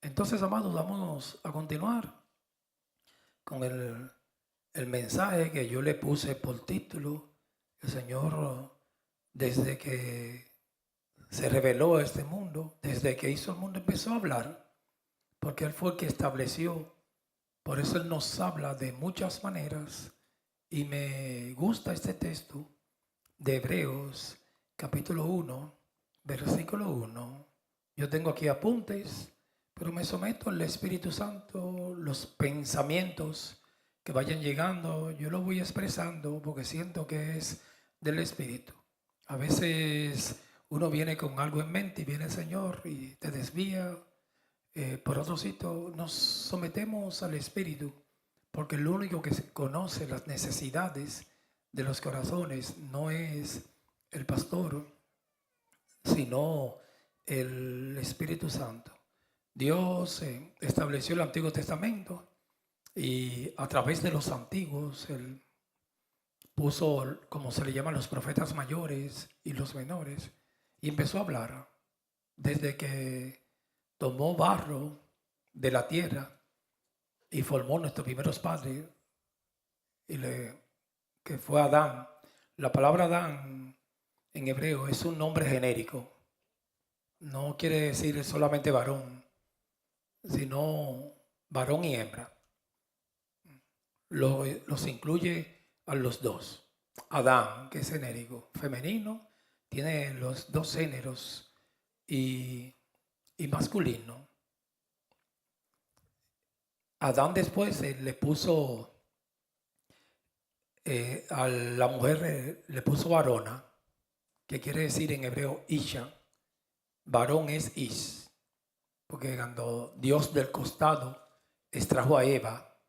Entonces, amados, vamos a continuar con el mensaje que yo le puse por título. El Señor, desde que se reveló a este mundo, desde que hizo el mundo, empezó a hablar, porque Él fue el que estableció. Por eso Él nos habla de muchas maneras. Y me gusta este texto de Hebreos, capítulo 1, versículo 1. Yo tengo aquí apuntes, pero me someto al Espíritu Santo, los pensamientos que vayan llegando, yo los voy expresando porque siento que es del Espíritu. A veces uno viene con algo en mente y viene el Señor y te desvía. Por otro sitio, nos sometemos al Espíritu porque el único que conoce las necesidades de los corazones no es el pastor, sino el Espíritu Santo. Dios estableció el Antiguo Testamento y a través de los antiguos, Él puso, como se le llaman, los profetas mayores y los menores, y empezó a hablar desde que tomó barro de la tierra y formó nuestros primeros padres, que fue Adán. La palabra Adán en hebreo es un nombre genérico. No quiere decir solamente varón, sino varón y hembra. Los incluye a los dos. Adán, que es genérico, femenino, tiene los dos géneros y masculino. Adán después le puso a la mujer, le puso varona, que quiere decir en hebreo isha. Varón es Ish, porque cuando Dios del costado extrajo a Eva,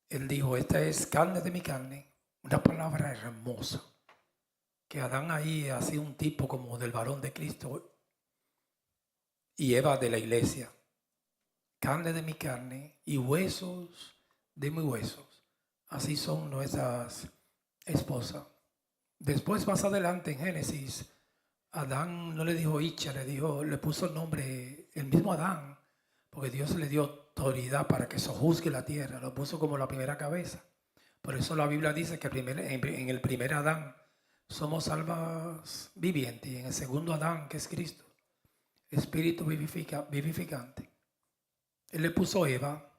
Él dijo, esta es carne de mi carne, una palabra hermosa, que Adán ahí hacía un tipo como del varón de Cristo y Eva de la iglesia, carne de mi carne y huesos de mis huesos, así son nuestras esposas. Después más adelante en Génesis, Adán no le dijo Icha, le puso el nombre, el mismo Adán, porque Dios le dio autoridad para que sojuzgue la tierra, lo puso como la primera cabeza. Por eso la Biblia dice que en el primer Adán somos almas vivientes y en el segundo Adán, que es Cristo, espíritu vivificante. Él le puso Eva,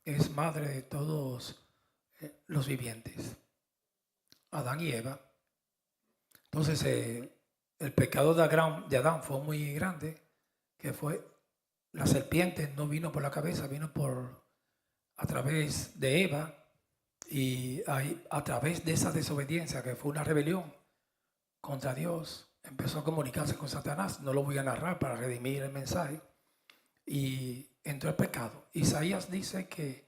que es madre de todos los vivientes, Adán y Eva. Entonces el pecado de Adán fue muy grande, que fue la serpiente no vino por la cabeza, vino a través de Eva y a través de esa desobediencia que fue una rebelión contra Dios, empezó a comunicarse con Satanás. No lo voy a narrar para redimir el mensaje. Y entró el pecado. Isaías dice que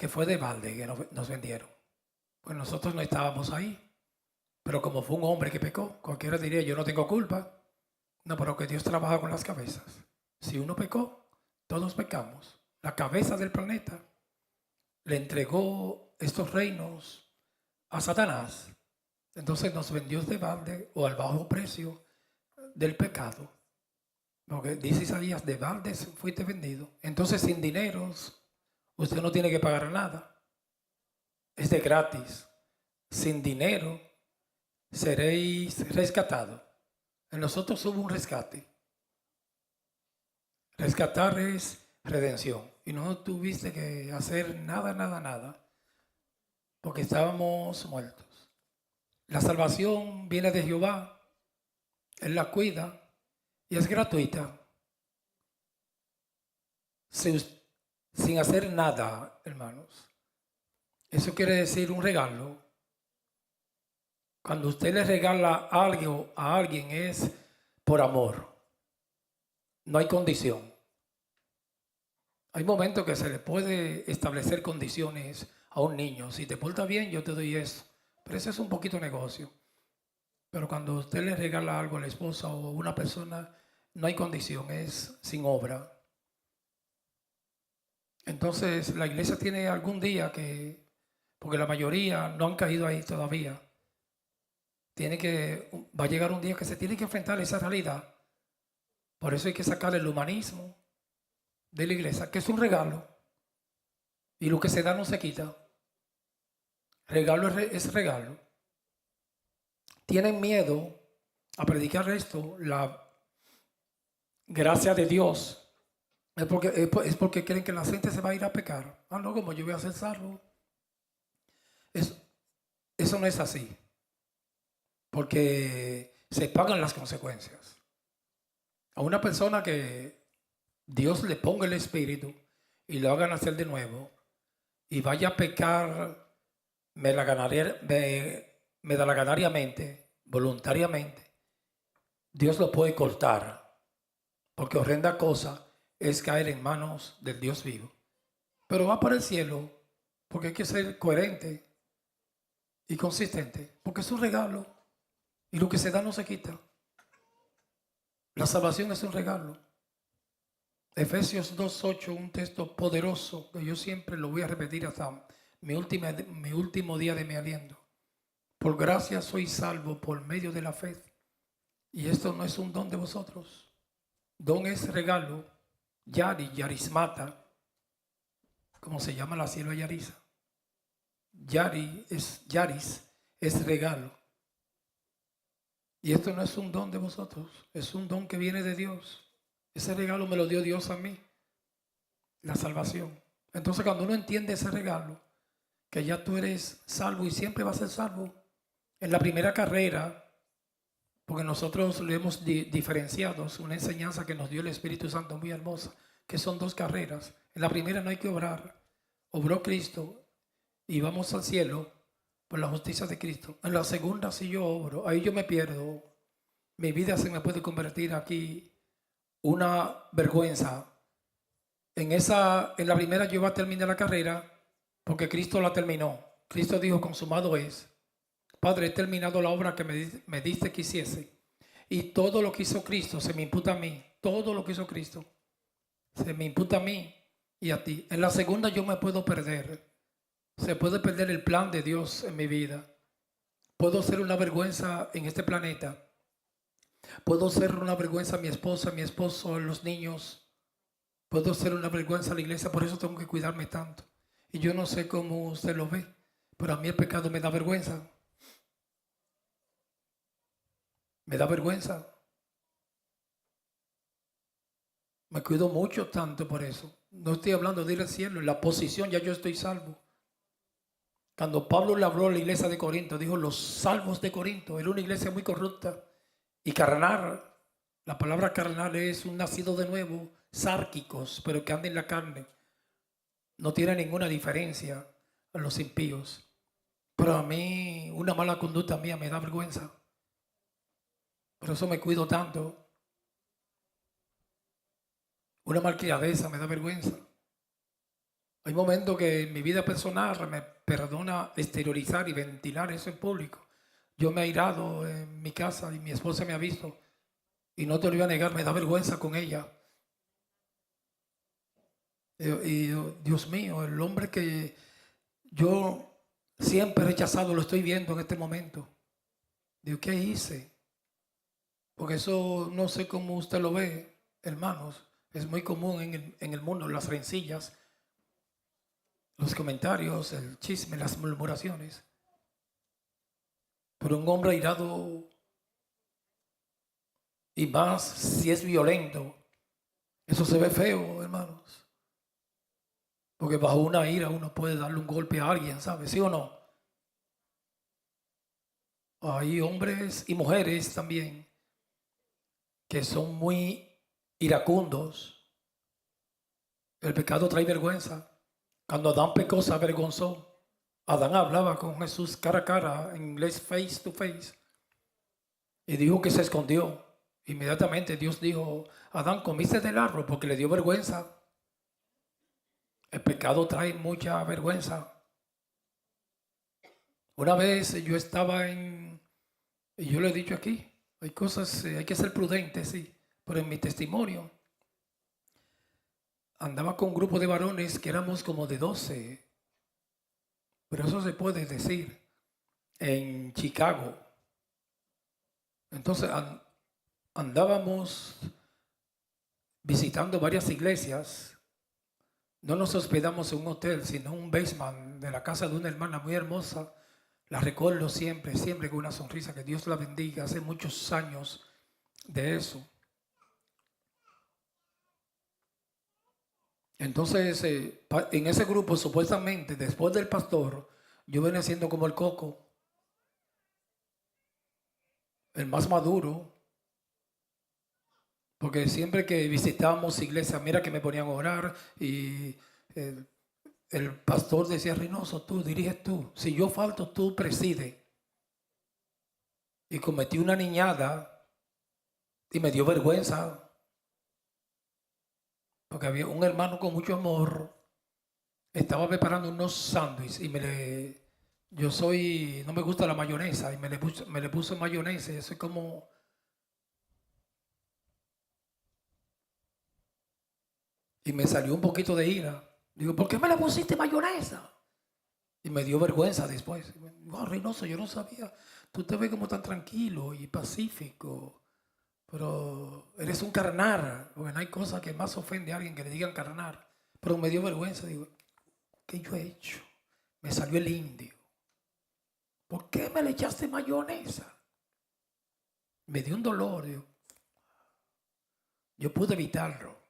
fue de balde que nos vendieron. Pues nosotros no estábamos ahí. Pero como fue un hombre que pecó, cualquiera diría, yo no tengo culpa. No, pero que Dios trabaja con las cabezas. Si uno pecó, todos pecamos. La cabeza del planeta le entregó estos reinos a Satanás. Entonces nos vendió de balde o al bajo precio del pecado. Porque dice Isaías, de balde fuiste vendido. Entonces sin dineros, usted no tiene que pagar nada. Es de gratis. Sin dinero seréis rescatados. En nosotros hubo un rescate. Rescatar es redención. Y no tuviste que hacer nada, porque estábamos muertos. La salvación viene de Jehová, Él la cuida y es gratuita. Sin hacer nada, hermanos. Eso quiere decir un regalo. Cuando usted le regala algo a alguien es por amor. No hay condición. Hay momentos que se le puede establecer condiciones a un niño. Si te portas bien, yo te doy eso. Pero ese es un poquito negocio. Pero cuando usted le regala algo a la esposa o a una persona, no hay condición, es sin obra. Entonces la iglesia tiene algún día que, porque la mayoría no han caído ahí todavía, va a llegar un día que se tiene que enfrentar a esa realidad. Por eso hay que sacar el humanismo de la iglesia, que es un regalo. Y lo que se da no se quita. Regalo es regalo. Tienen miedo a predicar esto, la gracia de Dios. Es porque creen que la gente se va a ir a pecar. Ah, no, como yo voy a ser salvo. Eso no es así. Porque se pagan las consecuencias. A una persona que Dios le ponga el espíritu y lo haga nacer de nuevo y vaya a pecar medalaganariamente, voluntariamente, Dios lo puede cortar. Porque horrenda cosa es caer en manos del Dios vivo. Pero va para el cielo porque hay que ser coherente y consistente. Porque es un regalo y lo que se da no se quita. La salvación es un regalo. Efesios 2:8, un texto poderoso que yo siempre lo voy a repetir hasta mi último día de mi aliento. Por gracia soy salvo por medio de la fe. Y esto no es un don de vosotros. Don es regalo. Yarismata, como se llama la sierva Yarisa. Yaris es regalo. Y esto no es un don de vosotros, es un don que viene de Dios. Ese regalo me lo dio Dios a mí, la salvación. Entonces cuando uno entiende ese regalo, que ya tú eres salvo y siempre vas a ser salvo, en la primera carrera, porque nosotros lo hemos diferenciado, es una enseñanza que nos dio el Espíritu Santo muy hermosa, que son 2 carreras. En la primera no hay que obrar, obró Cristo y vamos al cielo por la justicia de Cristo. En la segunda, si yo obro, ahí yo me pierdo. Mi vida se me puede convertir aquí una vergüenza. En la primera yo iba a terminar la carrera porque Cristo la terminó. Cristo dijo, consumado es. Padre, he terminado la obra que me diste que hiciese. Y todo lo que hizo Cristo se me imputa a mí. Todo lo que hizo Cristo se me imputa a mí y a ti. En la segunda yo me puedo perder. Se puede perder el plan de Dios en mi vida. Puedo ser una vergüenza en este planeta. Puedo ser una vergüenza a mi esposa, a mi esposo, a los niños. Puedo ser una vergüenza a la iglesia. Por eso tengo que cuidarme tanto. Y yo no sé cómo usted lo ve, pero a mí el pecado me da vergüenza. Me da vergüenza. Me cuido mucho tanto por eso. No estoy hablando de ir al cielo. En la posición ya yo estoy salvo. Cuando Pablo le habló a la iglesia de Corinto, dijo los salvos de Corinto. Era una iglesia muy corrupta y carnal. La palabra carnal es un nacido de nuevo, sárquicos, pero que andan en la carne. No tiene ninguna diferencia a los impíos. Pero a mí una mala conducta mía me da vergüenza. Por eso me cuido tanto. Una malcriadeza me da vergüenza. Hay momentos que en mi vida personal me perdona exteriorizar y ventilar eso en público. Yo me he airado en mi casa y mi esposa me ha visto. Y no te lo voy a negar, me da vergüenza con ella. Y Dios mío, el hombre que yo siempre he rechazado, lo estoy viendo en este momento. Digo, ¿qué hice? Porque eso no sé cómo usted lo ve, hermanos. Es muy común en el mundo, las rencillas, los comentarios, el chisme, las murmuraciones. Pero un hombre airado, y más si es violento, eso se ve feo, hermanos. Porque bajo una ira uno puede darle un golpe a alguien, ¿sabe? ¿Sí o no? Hay hombres y mujeres también que son muy iracundos. El pecado trae vergüenza. Cuando Adán pecó, se avergonzó. Adán hablaba con Jesús cara a cara, en inglés face to face, y dijo que se escondió. Inmediatamente Dios dijo, Adán, comiste del árbol porque le dio vergüenza. El pecado trae mucha vergüenza. Una vez yo estaba y yo lo he dicho aquí, hay cosas, hay que ser prudentes, sí, pero en mi testimonio, andaba con un grupo de varones que éramos como de 12, pero eso se puede decir, en Chicago. Entonces andábamos visitando varias iglesias no nos hospedamos en un hotel, sino en un basement de la casa de una hermana muy hermosa. La recuerdo siempre, siempre con una sonrisa. Que Dios la bendiga. Hace muchos años de eso. Entonces, en ese grupo, supuestamente, después del pastor, yo venía siendo como el coco, el más maduro, porque siempre que visitábamos iglesias, mira que me ponían a orar y el pastor decía: Reynoso, tú diriges tú, si yo falto, tú presides. Y cometí una niñada y me dio vergüenza, porque había un hermano con mucho amor, estaba preparando unos sándwiches y no me gusta la mayonesa, y me le puse mayonesa, y eso es como... Y me salió un poquito de ira. Digo: ¿por qué me le pusiste mayonesa? Y me dio vergüenza después. Oh, Reynoso, yo no sabía. Tú te ves como tan tranquilo y pacífico, pero eres un carnar, porque no hay cosa que más ofende a alguien que le digan carnar. Pero me dio vergüenza. Digo: ¿qué yo he hecho? Me salió el indio. ¿Por qué me le echaste mayonesa? Me dio un dolor. Digo, yo pude evitarlo.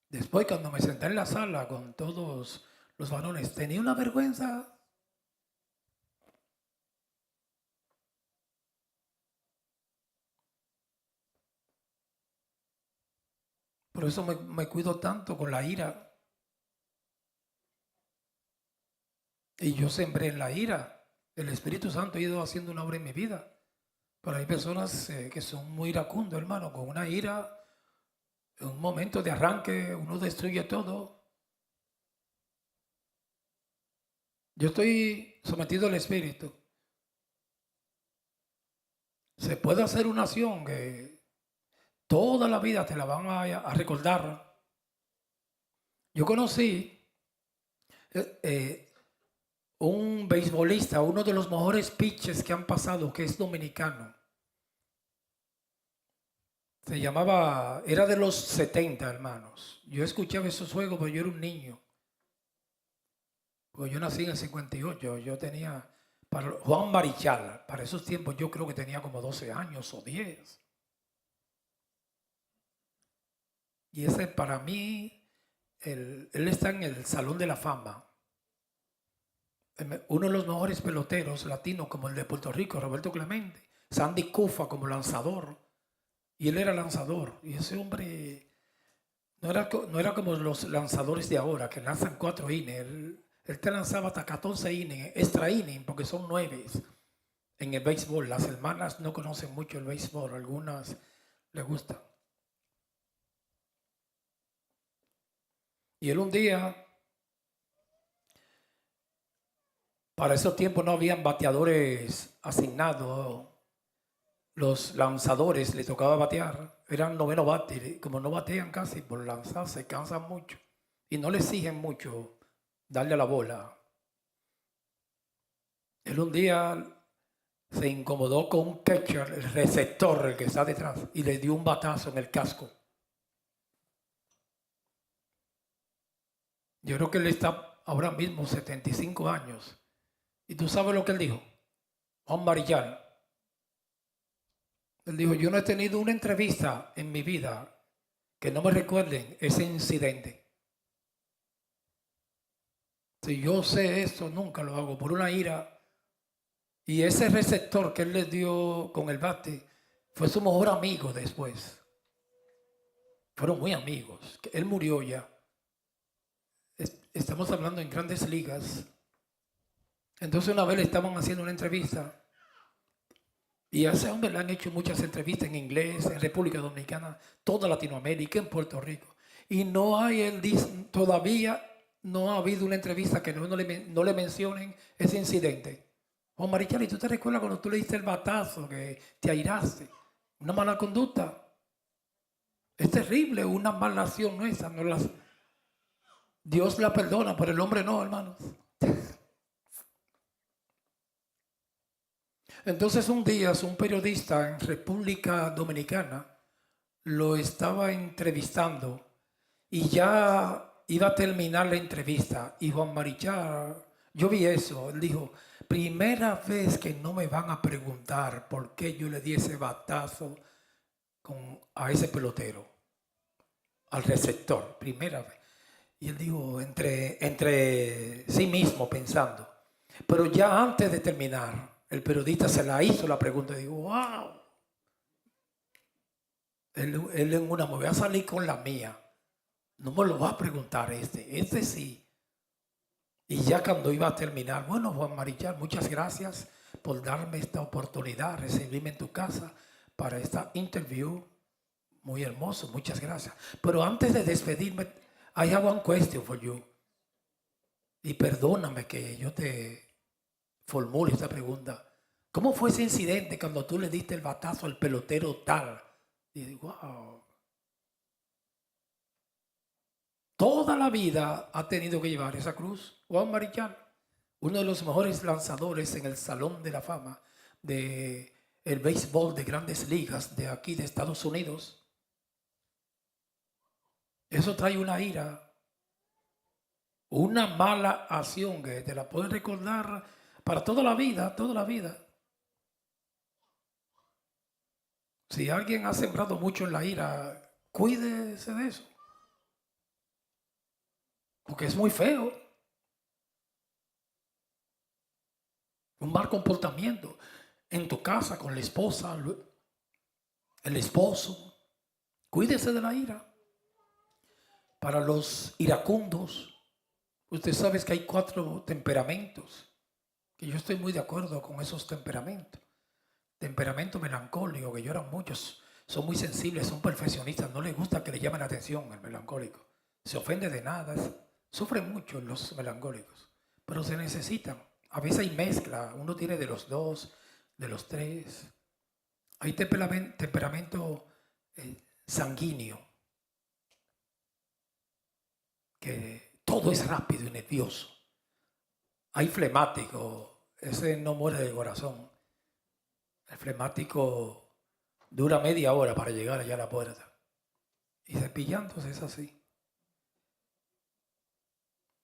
Después, cuando me senté en la sala con todos los varones, tenía una vergüenza. Por eso me cuido tanto con la ira. Y yo sembré en la ira. El Espíritu Santo ha ido haciendo una obra en mi vida. Pero hay personas que son muy iracundos, hermano, con una ira. En un momento de arranque, uno destruye todo. Yo estoy sometido al Espíritu. Se puede hacer una acción que toda la vida te la van a recordar. Yo conocí un beisbolista, uno de los mejores pitchers que han pasado, que es dominicano. Se llamaba, era de los 70, hermanos. Yo escuchaba esos juegos, pero yo era un niño. Porque yo nací en el 58, yo tenía, Juan Marichal, para esos tiempos yo creo que tenía como 12 años o 10. Y ese para mí, él está en el Salón de la Fama. Uno de los mejores peloteros latinos, como el de Puerto Rico, Roberto Clemente. Sandy Cufa como lanzador. Y él era lanzador. Y ese hombre no era como los lanzadores de ahora, que lanzan 4 innings. Él te lanzaba hasta 14 innings, extra innings, porque son 9 en el béisbol. Las hermanas no conocen mucho el béisbol, algunas les gusta. Y él un día, para esos tiempos no habían bateadores asignados, los lanzadores les tocaba batear, eran noveno bate, como no batean casi por lanzar, se cansan mucho y no le exigen mucho darle a la bola. Él un día se incomodó con un catcher, el receptor, el que está detrás, y le dio un batazo en el casco. Yo creo que él está ahora mismo 75 años. ¿Y tú sabes lo que él dijo? Juan Marichal. Él dijo: yo no he tenido una entrevista en mi vida que no me recuerden ese incidente. Si yo sé esto, nunca lo hago por una ira. Y ese receptor que él le dio con el bate fue su mejor amigo después. Fueron muy amigos. Él murió ya. Estamos hablando en Grandes Ligas. Entonces una vez le estaban haciendo una entrevista. Y a ese hombre le han hecho muchas entrevistas en inglés, en República Dominicana, toda Latinoamérica, en Puerto Rico. Y no hay, todavía no ha habido una entrevista que no le mencionen ese incidente. Oh, Marichal, ¿y tú te recuerdas cuando tú le diste el batazo, que te airaste? Una mala conducta. Es terrible, una mala acción nuestra. Dios la perdona, pero el hombre no, hermanos. Entonces un día un periodista en República Dominicana lo estaba entrevistando Y ya iba a terminar la entrevista y Juan Marichal, yo vi eso, él dijo, primera vez que no me van a preguntar por qué yo le di ese batazo a ese pelotero, al receptor, primera vez. Y él dijo, entre sí mismo pensando. Pero ya antes de terminar, el periodista se la hizo la pregunta y dijo, wow. Él en una, me voy a salir con la mía. No me lo va a preguntar este sí. Y ya cuando iba a terminar, bueno, Juan Marichal, muchas gracias por darme esta oportunidad, recibirme en tu casa para esta interview. Muy hermoso, muchas gracias. Pero antes de despedirme, I have one question for you. Y perdóname que yo te formule esta pregunta. ¿Cómo fue ese incidente cuando tú le diste el batazo al pelotero tal? Y digo, wow. Toda la vida ha tenido que llevar esa cruz. Juan Marichal, uno de los mejores lanzadores en el Salón de la Fama de el béisbol de Grandes Ligas de aquí de Estados Unidos. Eso trae una ira, una mala acción que te la puedes recordar para toda la vida, toda la vida. Si alguien ha sembrado mucho en la ira, cuídese de eso. Porque es muy feo. Un mal comportamiento en tu casa con la esposa, el esposo. Cuídese de la ira. Para los iracundos, usted sabe que hay 4 temperamentos. Que yo estoy muy de acuerdo con esos temperamentos. Temperamento melancólico, que lloran muchos, son muy sensibles, son perfeccionistas, no les gusta que le llamen la atención al melancólico. Se ofende de nada, sufren mucho los melancólicos, pero se necesitan. A veces hay mezcla, uno tiene de los 2, de los 3. Hay temperamento sanguíneo, que todo es rápido y nervioso. Hay flemático, ese no muere de corazón. El flemático dura media hora para llegar allá a la puerta. Y cepillándose es así.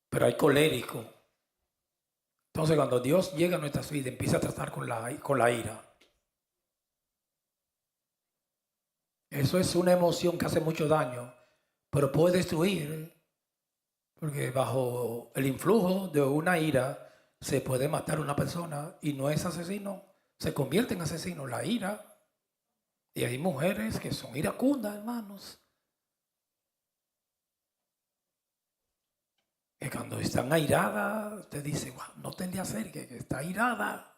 Pero hay colérico. Entonces cuando Dios llega a nuestras vidas, empieza a tratar con la ira. Eso es una emoción que hace mucho daño, pero puede destruir. Porque bajo el influjo de una ira se puede matar a una persona y no es asesino. Se convierte en asesino la ira. Y hay mujeres que son iracundas, hermanos. Que cuando están airadas, te dice, wow, no te le acerques, que está airada.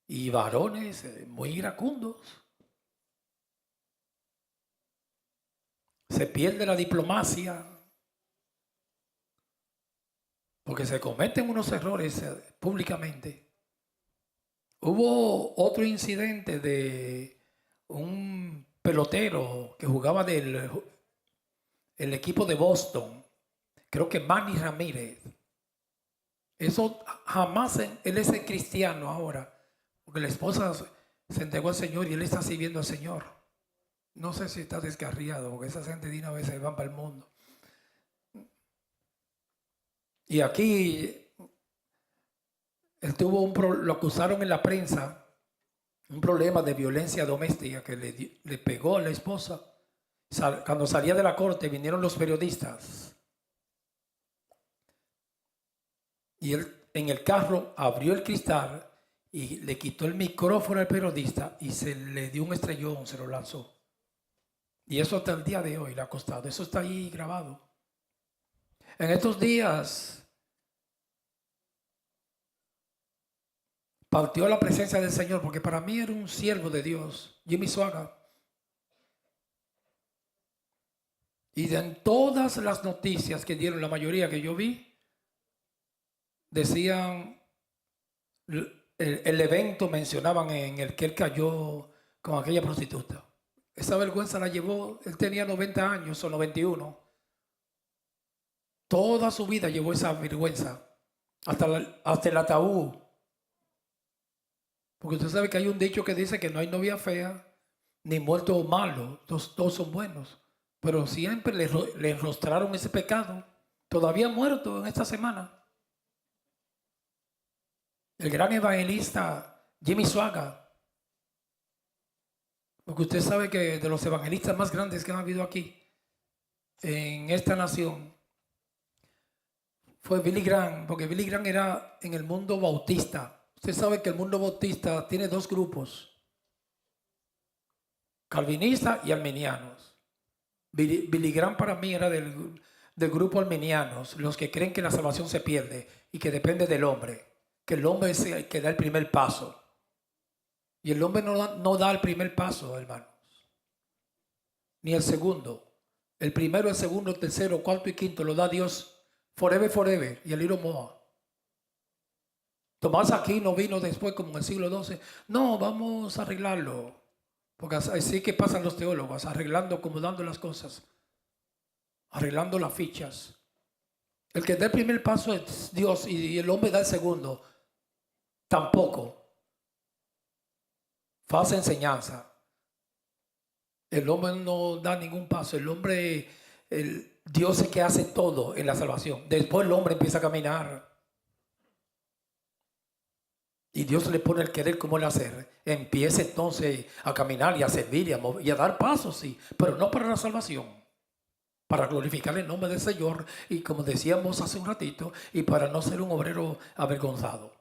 Y varones muy iracundos. Se pierde la diplomacia. Porque se cometen unos errores públicamente. Hubo otro incidente de un pelotero que jugaba del el equipo de Boston. Creo que Manny Ramírez. Eso jamás, él es cristiano ahora, porque la esposa se entregó al Señor y él está sirviendo al Señor. No sé si está descarriado, porque esa gente de una vez se van para el mundo. Y aquí él tuvo lo acusaron en la prensa, un problema de violencia doméstica que le pegó a la esposa. Cuando salía de la corte vinieron los periodistas. Y él en el carro abrió el cristal y le quitó el micrófono al periodista y se le dio un estrellón, se lo lanzó. Y eso hasta el día de hoy le ha costado. Eso está ahí grabado. En estos días partió a la presencia del Señor, porque para mí era un siervo de Dios, Jimmy Swaggart. Y en todas las noticias que dieron, la mayoría que yo vi, decían, el evento mencionaban en el que él cayó con aquella prostituta. Esa vergüenza la llevó, él tenía 90 años o 91. Toda su vida llevó esa vergüenza, hasta el ataúd. Porque usted sabe que hay un dicho que dice que no hay novia fea ni muerto malo, todos son buenos. pero siempre le enrostraron ese pecado. Todavía muerto en esta semana. El gran evangelista Jimmy Swaggart, porque usted sabe que de los evangelistas más grandes que han habido aquí, en esta nación, fue Billy Graham, porque Billy Graham era en el mundo bautista. Usted sabe que el mundo bautista tiene dos grupos, calvinistas y arminianos. Billy Graham para mí era del grupo arminianos, los que creen que la salvación se pierde y que depende del hombre, que el hombre es el que da el primer paso. Y el hombre no da el primer paso, hermanos, ni el segundo. El primero, el segundo, el tercero, cuarto y quinto lo da Dios forever, forever, y el hilo moa. Tomás Aquino vino después, como en el siglo XII. No, vamos a arreglarlo. Porque así que pasan los teólogos, arreglando, acomodando las cosas, arreglando las fichas. El que da el primer paso es Dios y el hombre da el segundo. Tampoco. Falsa enseñanza. El hombre no da ningún paso. El hombre, Dios es el que hace todo en la salvación. Después el hombre empieza a caminar. Y Dios le pone el querer como el hacer. Empieza entonces a caminar y a servir y a dar pasos, sí. Pero no para la salvación. Para glorificar el nombre del Señor. Y como decíamos hace un ratito, y para no ser un obrero avergonzado.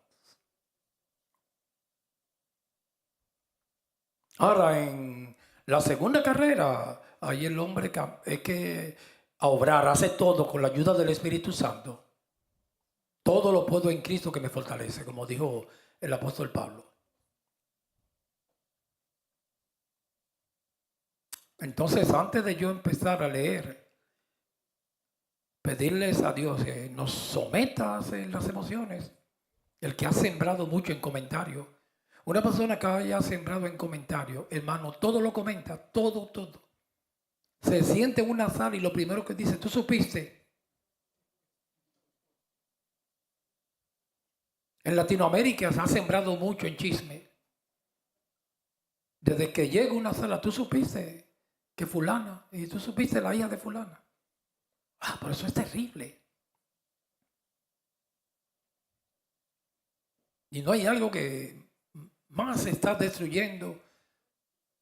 Ahora, en la segunda carrera, ahí el hombre es que a obrar, hace todo con la ayuda del Espíritu Santo. Todo lo puedo en Cristo que me fortalece, como dijo el apóstol Pablo. Entonces, antes de yo empezar a leer, pedirles a Dios que nos someta en las emociones. El que ha sembrado mucho en comentarios. Una persona que haya sembrado en comentarios, hermano, todo lo comenta, todo. Se siente en una sala y lo primero que dice, ¿tú supiste? En Latinoamérica se ha sembrado mucho en chisme. Desde que llega a una sala, ¿tú supiste que fulana? Y tú supiste la hija de fulana. Ah, pero eso es terrible. Y no hay algo que más está destruyendo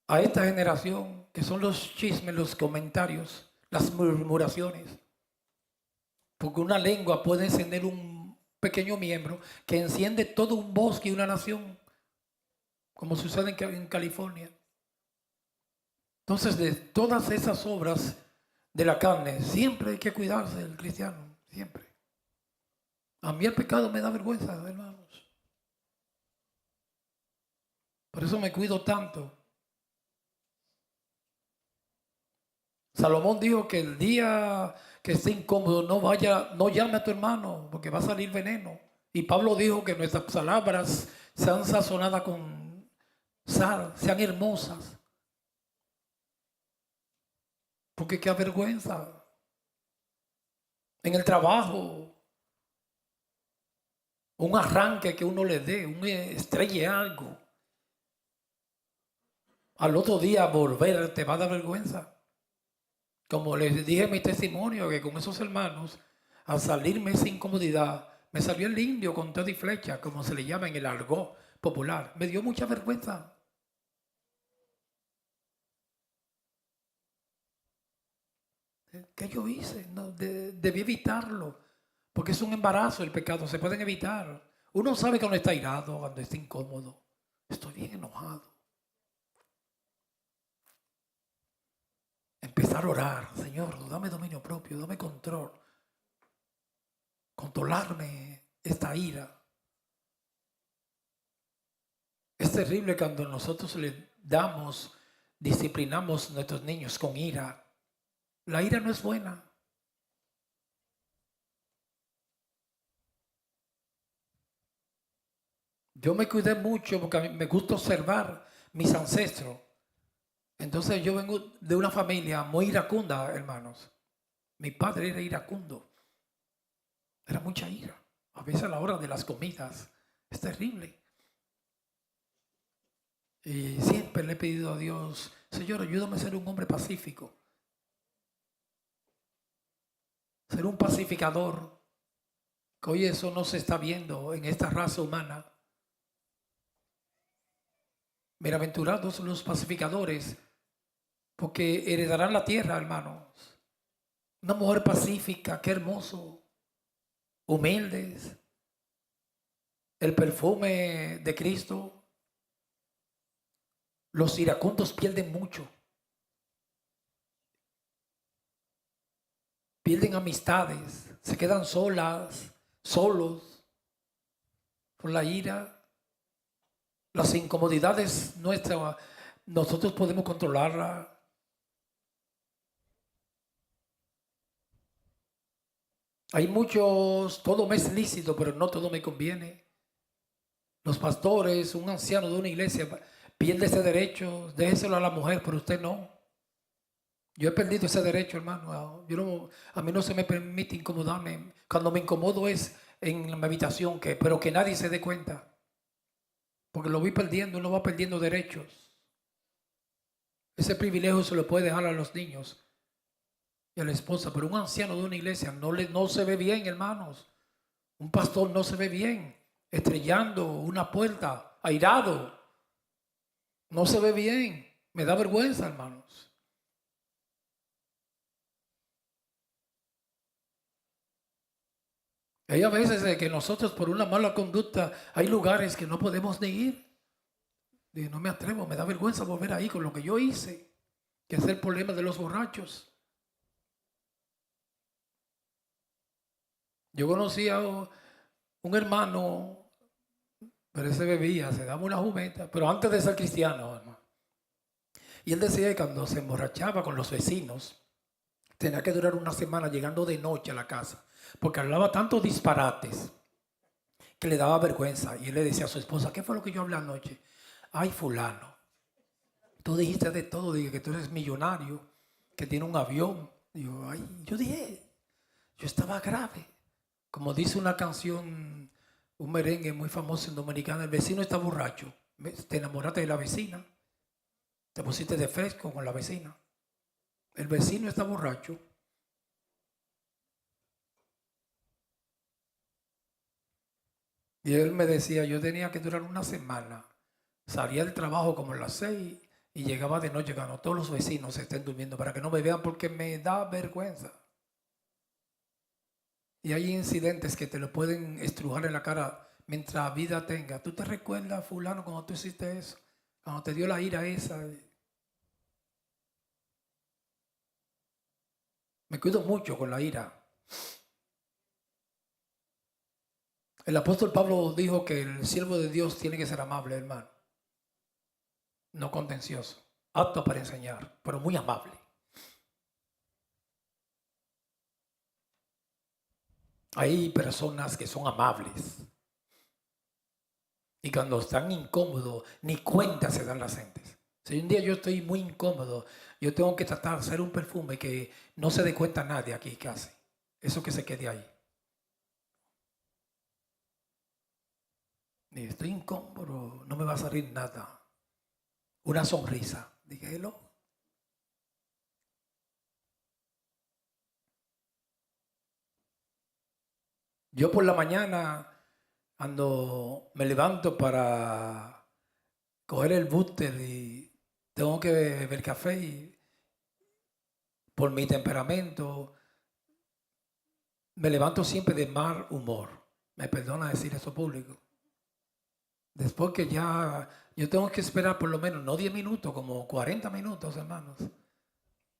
a esta generación, que son los chismes, los comentarios, las murmuraciones. Porque una lengua puede encender un pequeño miembro que enciende todo un bosque y una nación, como sucede en California. Entonces, de todas esas obras de la carne, siempre hay que cuidarse el cristiano, siempre. A mí el pecado me da vergüenza, hermanos. Por eso me cuido tanto. Salomón dijo que el día que esté incómodo no llame a tu hermano, porque va a salir veneno. Y Pablo dijo que nuestras palabras sean sazonadas con sal, sean hermosas. Porque qué vergüenza. En el trabajo, un arranque que uno le dé, un estrelle algo. Al otro día volver te va a dar vergüenza. Como les dije en mi testimonio, que con esos hermanos, al salirme esa incomodidad, me salió el indio con todo y flecha, como se le llama en el argot popular. Me dio mucha vergüenza. ¿Qué yo hice? No, debí evitarlo, porque es un embarazo el pecado, se pueden evitar. Uno sabe cuando está irado, cuando está incómodo. Estoy bien enojado. Empezar a orar, Señor, dame dominio propio, dame control. Controlarme esta ira. Es terrible cuando nosotros le disciplinamos a nuestros niños con ira. La ira no es buena. Yo me cuidé mucho porque a mí me gusta observar mis ancestros. Entonces yo vengo de una familia muy iracunda, hermanos. Mi padre era iracundo. Era mucha ira. A veces a la hora de las comidas. Es terrible. Y siempre le he pedido a Dios, Señor, ayúdame a ser un hombre pacífico. ser un pacificador, que hoy eso no se está viendo en esta raza humana. Bienaventurados los pacificadores, porque heredarán la tierra, hermanos. Una mujer pacífica, qué hermoso, humildes, el perfume de Cristo. Los iracundos pierden mucho, pierden amistades, se quedan solos por la ira. Las incomodidades nuestras, nosotros podemos controlarlas. Hay muchos, todo me es lícito, pero no todo me conviene. Los pastores, un anciano de una iglesia pierde ese derecho, déjeselo a la mujer, pero usted no. Yo he perdido ese derecho, hermano. A mí no se me permite incomodarme. Cuando me incomodo es en la habitación, pero que nadie se dé cuenta. Porque lo voy perdiendo, uno va perdiendo derechos. Ese privilegio se lo puede dejar a los niños y a la esposa, pero un anciano de una iglesia no se ve bien, hermanos. Un pastor no se ve bien, estrellando una puerta, airado. No se ve bien, me da vergüenza, hermanos. Hay a veces que nosotros por una mala conducta hay lugares que no podemos ni ir. Y no me atrevo, me da vergüenza volver ahí con lo que yo hice, que es el problema de los borrachos. Yo conocí a un hermano, pero ese bebía, se daba una jumeta, pero antes de ser cristiano, hermano. Y él decía que cuando se emborrachaba con los vecinos, tenía que durar una semana llegando de noche a la casa, porque hablaba tantos disparates que le daba vergüenza. Y él le decía a su esposa, ¿qué fue lo que yo hablé anoche? Ay, fulano, tú dijiste de todo, dije que tú eres millonario, que tiene un avión. Digo, ay, yo dije, yo estaba grave. Como dice una canción, un merengue muy famoso en Dominicana, el vecino está borracho. Te enamoraste de la vecina, te pusiste de fresco con la vecina. El vecino está borracho. Y él me decía, yo tenía que durar una semana. Salía del trabajo como a las 6 y llegaba de noche cuando todos los vecinos estén durmiendo para que no me vean porque me da vergüenza. Y hay incidentes que te lo pueden estrujar en la cara mientras vida tenga. ¿Tú te recuerdas, fulano, cuando tú hiciste eso? Cuando te dio la ira esa. Me cuido mucho con la ira. El apóstol Pablo dijo que el siervo de Dios tiene que ser amable, hermano. No contencioso. Apto para enseñar, pero muy amable. Hay personas que son amables. Y cuando están incómodos, ni cuenta se dan las gentes. Si un día yo estoy muy incómodo, yo tengo que tratar de hacer un perfume que no se dé cuenta nadie aquí casi. Eso que se quede ahí. Y estoy incómodo, no me va a salir nada. Una sonrisa. Dije, hello. Yo por la mañana me levanto para coger el búster y tengo que beber café y por mi temperamento me levanto siempre de mal humor. Me perdona decir eso público. Después que ya yo tengo que esperar por lo menos, no 10 minutos, como 40 minutos, hermanos.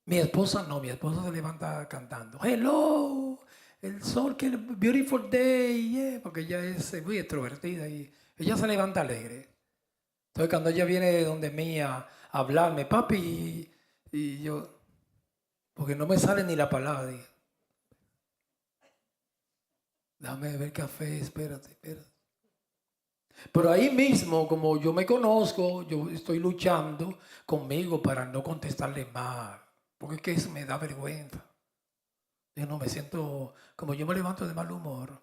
Mi esposa no, mi esposa se levanta cantando. Hello, el sol, que beautiful day, yeah, porque ella es muy extrovertida y ella se levanta alegre. Entonces cuando ella viene donde mí a hablarme, papi, y yo, porque no me sale ni la palabra, digo, dame beber café, espérate. Pero ahí mismo, como yo me conozco, yo estoy luchando conmigo para no contestarle mal, porque es que eso me da vergüenza. Yo no me siento, como yo me levanto de mal humor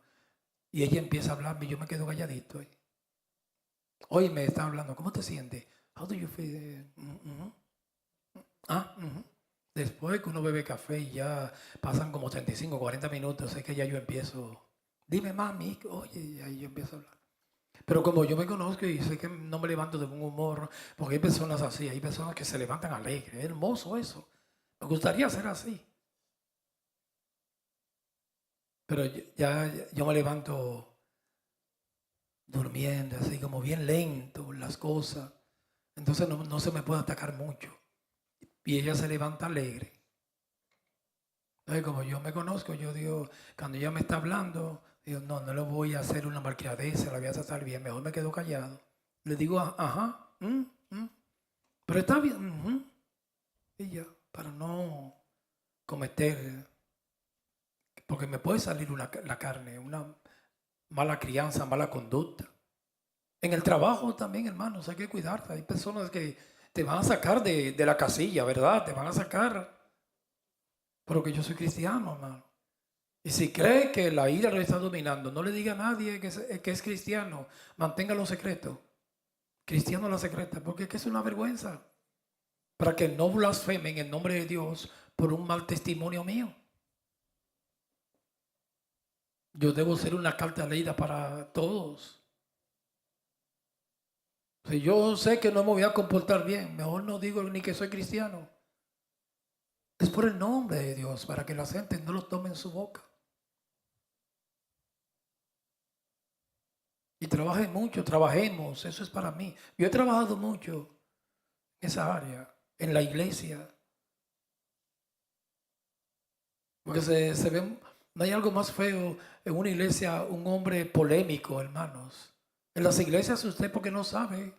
y ella empieza a hablarme y yo me quedo calladito. Hoy me está hablando, ¿cómo te sientes? How do you feel? Ah, Después que uno bebe café y ya pasan como 35, 40 minutos, es que ya yo empiezo, dime mami, oye, y ahí yo empiezo a hablar. Pero como yo me conozco y sé que no me levanto de buen humor, porque hay personas así, hay personas que se levantan alegres, es hermoso eso. Me gustaría ser así. Pero yo me levanto durmiendo, así como bien lento las cosas. Entonces no se me puede atacar mucho. Y ella se levanta alegre. Entonces, como yo me conozco, yo digo, cuando ella me está hablando, digo, no le voy a hacer una malcriadeza, la voy a tratar bien, mejor me quedo callado. Le digo, ajá, pero está bien, y ya, para no cometer, porque me puede salir la carne, una mala crianza, mala conducta. En el trabajo también, hermanos, hay que cuidarse. Hay personas que te van a sacar de la casilla, ¿verdad? Te van a sacar, pero que yo soy cristiano, hermano. Y si cree que la ira lo está dominando, no le diga a nadie que es cristiano, manténgalo secreto. Cristiano la secreta, porque es que es una vergüenza. Para que no blasfemen en nombre de Dios por un mal testimonio mío. Yo debo ser una carta leída para todos. Si yo sé que no me voy a comportar bien, mejor no digo ni que soy cristiano. Es por el nombre de Dios, para que la gente no lo tome en su boca. Y trabaje mucho, trabajemos, eso es para mí. Yo he trabajado mucho en esa área, en la iglesia. Porque se ve, no hay algo más feo en una iglesia, un hombre polémico, hermanos. En las iglesias usted porque no sabe.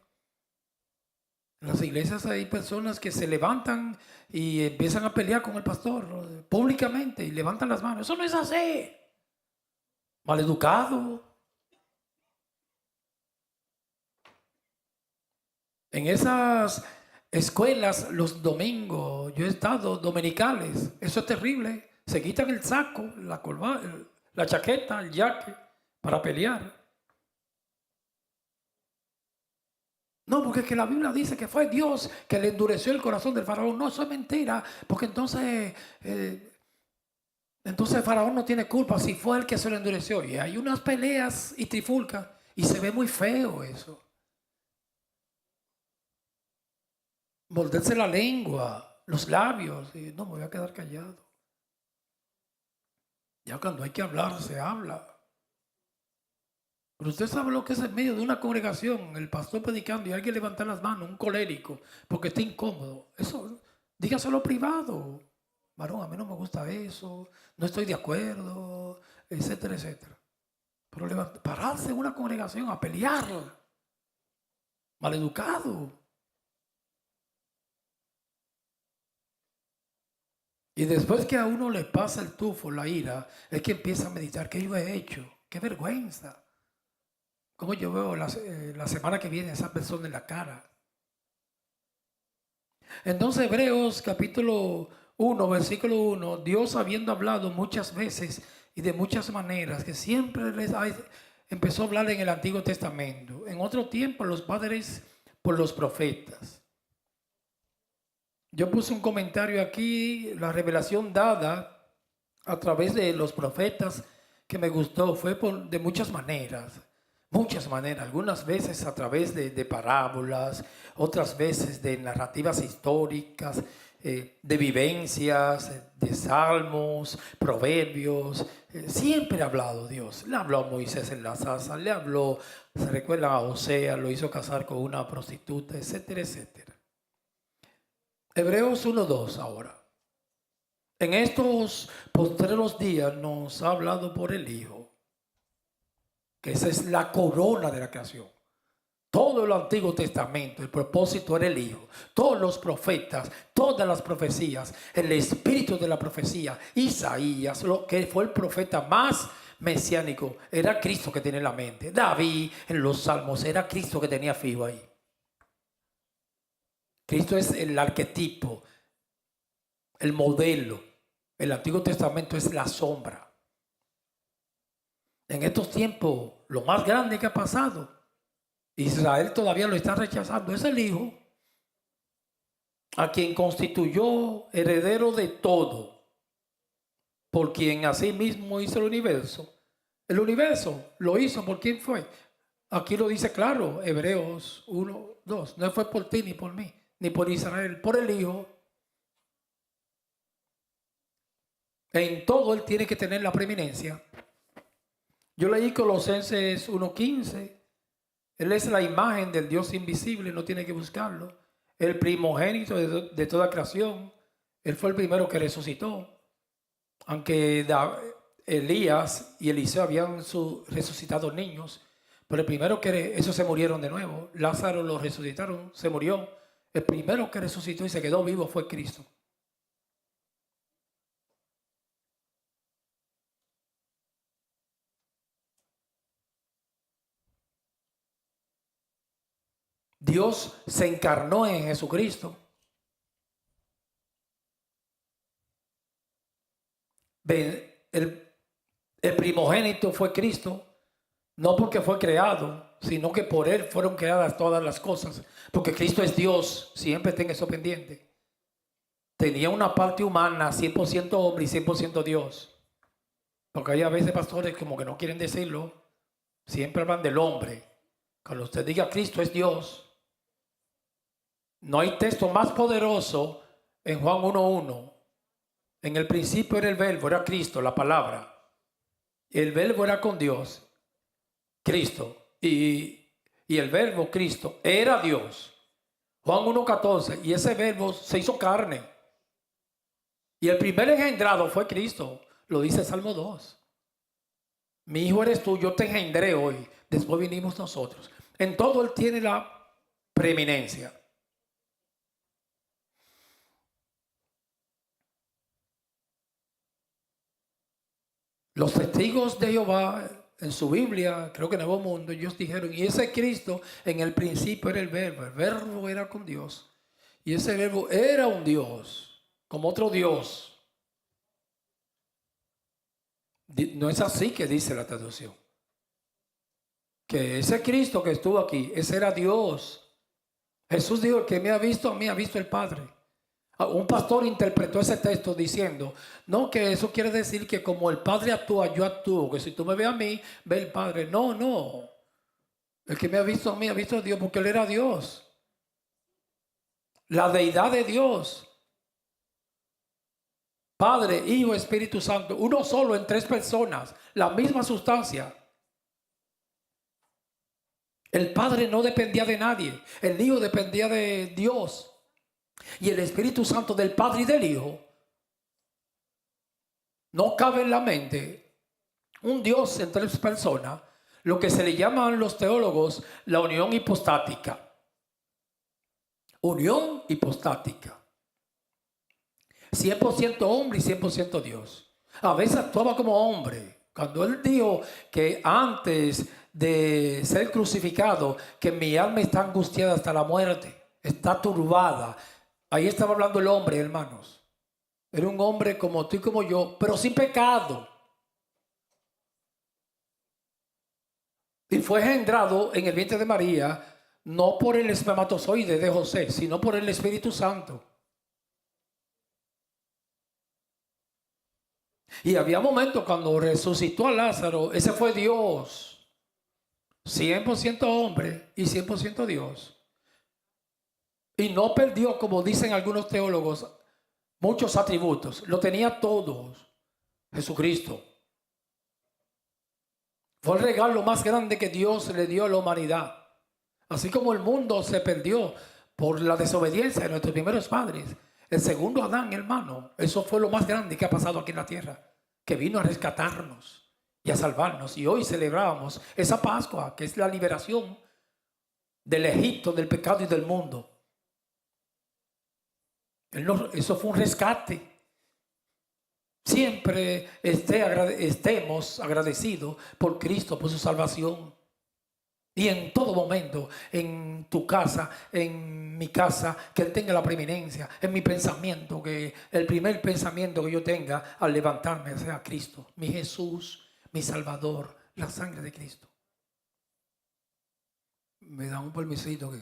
En las iglesias hay personas que se levantan y empiezan a pelear con el pastor públicamente y levantan las manos. Eso no es así. Maleducado. En esas escuelas los domingos, yo he estado dominicales, eso es terrible. Se quitan el saco, la corbata, la chaqueta, el jaque para pelear. No, porque es que la Biblia dice que fue Dios que le endureció el corazón del faraón. No, eso es mentira, porque entonces el faraón no tiene culpa si fue el que se lo endureció. Y hay unas peleas y trifulcas y se ve muy feo eso. Morderse la lengua, los labios. Y no, me voy a quedar callado. Ya cuando hay que hablar, se habla. Pero usted sabe lo que es en medio de una congregación, el pastor predicando y alguien levantar las manos, un colérico, porque está incómodo. Eso, dígaselo privado. Varón, a mí no me gusta eso, no estoy de acuerdo, etcétera, etcétera. Pero pararse en una congregación a pelear, maleducado. Y después que a uno le pasa el tufo, la ira, es que empieza a meditar, ¿qué yo he hecho? ¡Qué vergüenza! ¿Cómo yo veo la semana que viene a esa persona en la cara? Entonces, Hebreos capítulo 1, versículo 1, Dios habiendo hablado muchas veces y de muchas maneras, que siempre empezó a hablar en el Antiguo Testamento. En otro tiempo, los padres por los profetas. Yo puse un comentario aquí, la revelación dada a través de los profetas que me gustó fue de muchas maneras. Muchas maneras, algunas veces a través de parábolas, otras veces de narrativas históricas, de vivencias, de salmos, proverbios. Siempre ha hablado Dios. Le habló a Moisés en la zarza, le habló, se recuerda a Osea, lo hizo casar con una prostituta, etcétera, etcétera. Hebreos 1:2 ahora. En estos postreros días nos ha hablado por el Hijo, que esa es la corona de la creación. Todo el Antiguo Testamento, el propósito era el Hijo. Todos los profetas, todas las profecías, el espíritu de la profecía, Isaías, lo que fue el profeta más mesiánico, era Cristo que tenía en la mente. David en los salmos, era Cristo que tenía fijo ahí. Cristo es el arquetipo, el modelo. El Antiguo Testamento es la sombra. En estos tiempos, lo más grande que ha pasado, Israel todavía lo está rechazando, es el Hijo. a quien constituyó heredero de todo, por quien asimismo hizo el universo. El universo lo hizo, ¿por quién fue? Aquí lo dice claro, Hebreos 1, 2. No fue por ti ni por mí, ni por Israel, por el Hijo. En todo Él tiene que tener la preeminencia. Yo leí Colosenses 1:15. Él es la imagen del Dios invisible, no tiene que buscarlo. El primogénito de toda creación. Él fue el primero que resucitó. Aunque Elías y Eliseo habían resucitado niños, pero el primero que esos se murieron de nuevo. Lázaro lo resucitaron, se murió. El primero que resucitó y se quedó vivo fue Cristo. Dios se encarnó en Jesucristo. El primogénito fue Cristo, no porque fue creado, sino que por Él fueron creadas todas las cosas. Porque Cristo es Dios, siempre tenga eso pendiente. Tenía una parte humana, 100% hombre y 100% Dios. Porque hay a veces pastores como que no quieren decirlo, siempre hablan del hombre. Cuando usted diga Cristo es Dios, no hay texto más poderoso en Juan 1:1. En el principio era el verbo, era Cristo, la palabra. El verbo era con Dios, Cristo. Y el verbo Cristo era Dios. Juan 1:14. Y ese verbo se hizo carne. Y el primer engendrado fue Cristo. Lo dice Salmo 2. Mi hijo eres tú, yo te engendré hoy. Después vinimos nosotros. En todo Él tiene la preeminencia. Los testigos de Jehová en su Biblia, creo que en el Nuevo Mundo, ellos dijeron, y ese Cristo en el principio era el verbo era con Dios, y ese verbo era un Dios, como otro Dios. No es así que dice la traducción. Que ese Cristo que estuvo aquí, ese era Dios. Jesús dijo, el que me ha visto a mí, ha visto el Padre. Un pastor interpretó ese texto diciendo, no, que eso quiere decir que como el Padre actúa, yo actúo, que si tú me ves a mí, ve el Padre. No, no. El que me ha visto a mí, ha visto a Dios, porque Él era Dios. La deidad de Dios. Padre, Hijo, Espíritu Santo, uno solo en tres personas, la misma sustancia. El Padre no dependía de nadie, el Hijo dependía de Dios. Y el Espíritu Santo del Padre y del Hijo. No cabe en la mente un Dios en tres personas, lo que se le llaman los teólogos la unión hipostática. Unión hipostática. 100% hombre y 100% Dios. A veces actuaba como hombre. Cuando Él dijo que antes de ser crucificado, que mi alma está angustiada hasta la muerte, está turbada. Ahí estaba hablando el hombre, hermanos. Era un hombre como tú y como yo, pero sin pecado. Y fue engendrado en el vientre de María, no por el espermatozoide de José, sino por el Espíritu Santo. Y había momentos cuando resucitó a Lázaro, ese fue Dios. 100% hombre y 100% Dios. Y no perdió, como dicen algunos teólogos, muchos atributos. Lo tenía todos. Jesucristo. Fue el regalo más grande que Dios le dio a la humanidad. Así como el mundo se perdió por la desobediencia de nuestros primeros padres. El segundo Adán, hermano, eso fue lo más grande que ha pasado aquí en la tierra. Que vino a rescatarnos y a salvarnos. Y hoy celebramos esa Pascua, que es la liberación del Egipto, del pecado y del mundo. Eso fue un rescate. Siempre estemos agradecidos por Cristo, por su salvación. Y en todo momento, en tu casa, en mi casa, que Él tenga la preeminencia. En mi pensamiento, que el primer pensamiento que yo tenga al levantarme sea Cristo, mi Jesús, mi Salvador, la sangre de Cristo. Me da un permisito que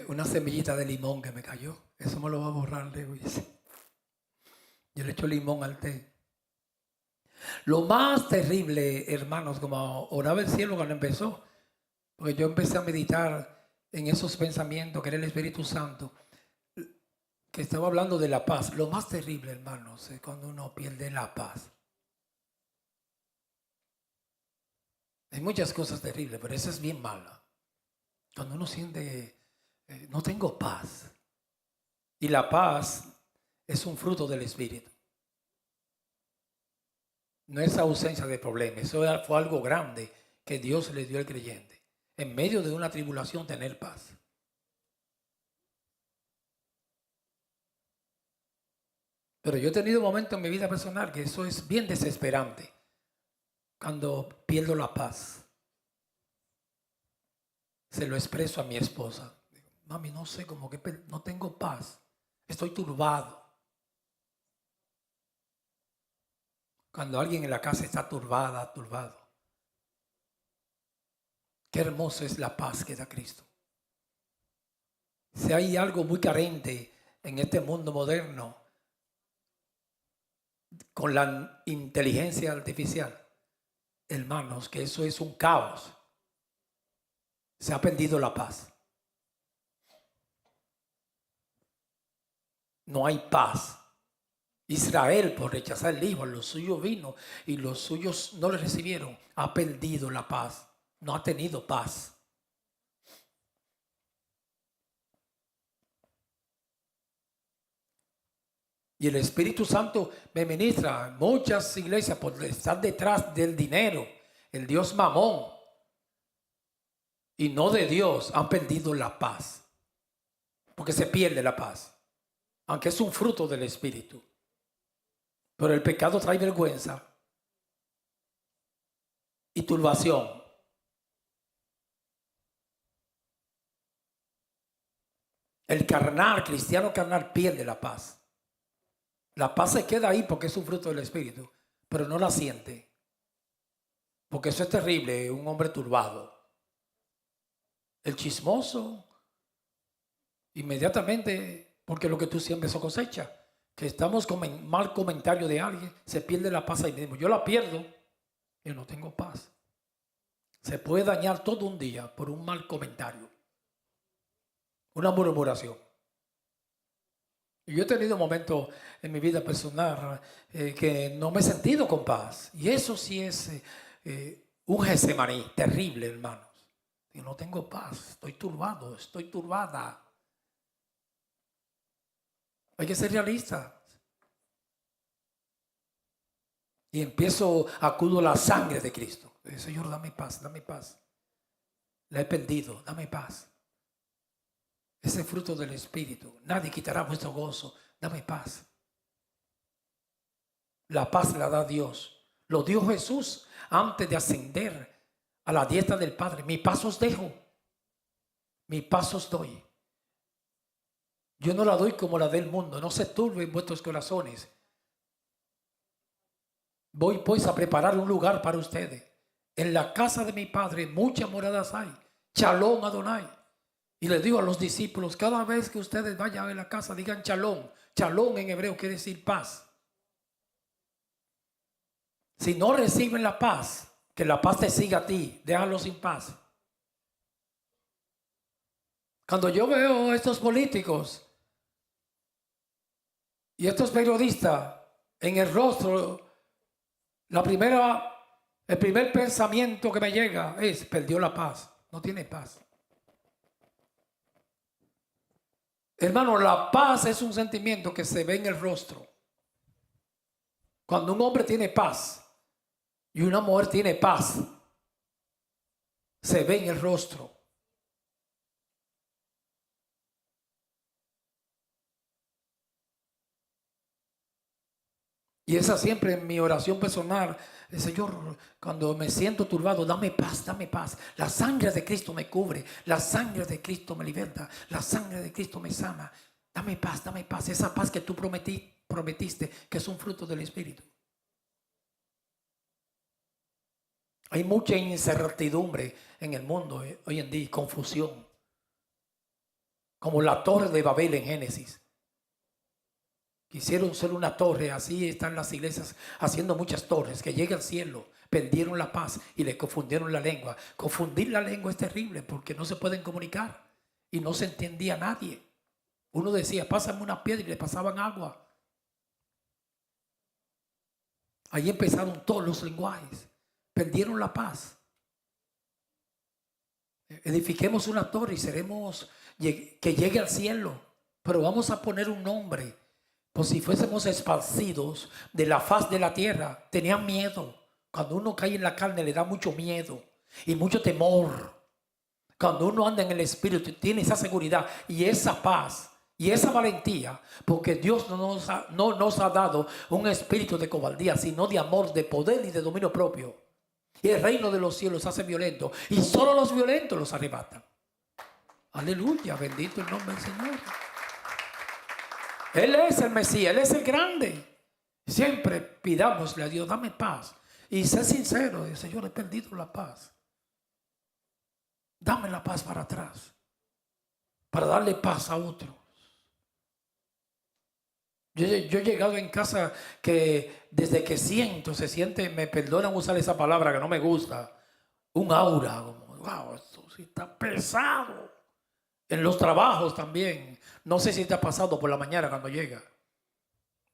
una semillita de limón que me cayó. Eso me lo va a borrar, Lewis. Yo le echo limón al té. Lo más terrible, hermanos, como oraba el cielo cuando empezó, porque yo empecé a meditar en esos pensamientos que era el Espíritu Santo, que estaba hablando de la paz. Lo más terrible, hermanos, es cuando uno pierde la paz. Hay muchas cosas terribles, pero esa es bien mala. Cuando uno siente, no tengo paz. Y la paz es un fruto del Espíritu. No es ausencia de problemas. Eso fue algo grande que Dios le dio al creyente. En medio de una tribulación, tener paz. Pero yo he tenido momentos en mi vida personal que eso es bien desesperante. Cuando pierdo la paz. Se lo expreso a mi esposa. Mami, no sé, como que no tengo paz. Estoy turbado. Cuando alguien en la casa está turbado. Qué hermoso es la paz que da Cristo. Si hay algo muy carente en este mundo moderno, con la inteligencia artificial, hermanos, que eso es un caos. Se ha perdido la paz. No hay paz. Israel, por rechazar el Hijo, los suyos vino y los suyos no le recibieron. Ha perdido la paz. No ha tenido paz. Y el Espíritu Santo me ministra. Muchas iglesias por estar detrás del dinero, el Dios Mamón, y no de Dios, han perdido la paz. Porque se pierde la paz. Aunque es un fruto del Espíritu. Pero el pecado trae vergüenza y turbación. El carnal, cristiano carnal, pierde la paz. La paz se queda ahí porque es un fruto del Espíritu, pero no la siente. Porque eso es terrible, un hombre turbado. El chismoso, inmediatamente, porque lo que tú siembres eso cosecha. Que estamos con mal comentario de alguien, se pierde la paz ahí mismo. Yo la pierdo, yo no tengo paz. Se puede dañar todo un día por un mal comentario, una murmuración. Yo he tenido momentos en mi vida personal que no me he sentido con paz. Y eso sí es un Getsemaní terrible, hermanos. Yo no tengo paz, estoy turbado, estoy turbada. Hay que ser realista. Y acudo a la sangre de Cristo. Señor, dame paz, dame paz. La he perdido, dame paz. Ese fruto del Espíritu. Nadie quitará vuestro gozo. Dame paz. La paz la da Dios. Lo dio Jesús antes de ascender a la diestra del Padre. Mi paz os dejo. Mi paz os doy. Yo no la doy como la del mundo. No se turben vuestros corazones. Voy pues a preparar un lugar para ustedes. En la casa de mi Padre muchas moradas hay. Shalom Adonai. Y les digo a los discípulos, cada vez que ustedes vayan a la casa, digan shalom. Shalom en hebreo quiere decir paz. Si no reciben la paz, que la paz te siga a ti, déjalos sin paz. Cuando yo veo a estos políticos y estos periodistas en el rostro, el primer pensamiento que me llega es, perdió la paz, no tiene paz. Hermano, la paz es un sentimiento que se ve en el rostro. Cuando un hombre tiene paz y una mujer tiene paz, se ve en el rostro. Y esa siempre es mi oración personal. Señor, cuando me siento turbado, dame paz, dame paz. La sangre de Cristo me cubre. La sangre de Cristo me liberta. La sangre de Cristo me sana. Dame paz, dame paz. Esa paz que tú prometiste, que es un fruto del Espíritu. Hay mucha incertidumbre en el mundo hoy en día, confusión. como la torre de Babel en Génesis. Quisieron ser una torre, así están las iglesias haciendo muchas torres, que llegue al cielo, perdieron la paz y le confundieron la lengua. Confundir la lengua es terrible porque no se pueden comunicar y no se entendía a nadie. Uno decía, pásame una piedra y le pasaban agua. Ahí empezaron todos los lenguajes, perdieron la paz. Edifiquemos una torre y seremos que llegue al cielo, pero vamos a poner un nombre. Pues si fuésemos esparcidos de la faz de la tierra, tenían miedo. Cuando uno cae en la carne le da mucho miedo y mucho temor. Cuando uno anda en el Espíritu tiene esa seguridad y esa paz y esa valentía, porque Dios no nos ha dado un espíritu de cobardía, sino de amor, de poder y de dominio propio. Y el reino de los cielos se hace violento y solo los violentos los arrebatan. Aleluya, bendito el nombre del Señor. Él es el Mesías, Él es el grande. Siempre pidámosle a Dios, dame paz. Y sé sincero, Señor, he perdido la paz. Dame la paz para atrás, para darle paz a otros. Yo he llegado en casa que desde que se siente, me perdonan usar esa palabra que no me gusta, un aura, como, wow, esto sí está pesado. En los trabajos también. No sé si te ha pasado por la mañana cuando llega.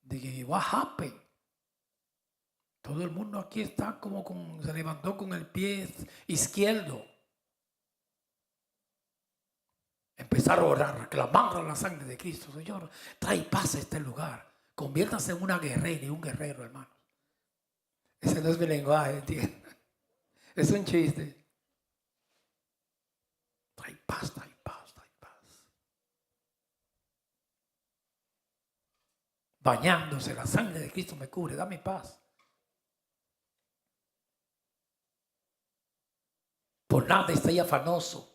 Dije, what happened? Todo el mundo aquí está como se levantó con el pie izquierdo. Empezar a orar, reclamar la sangre de Cristo. Señor, trae paz a este lugar. Conviértase en una guerrera y un guerrero, hermano. Ese no es mi lenguaje, ¿entiendes? Es un chiste. Trae paz, trae paz, trae paz. Bañándose, la sangre de Cristo me cubre, dame paz. Por nada estéis afanoso,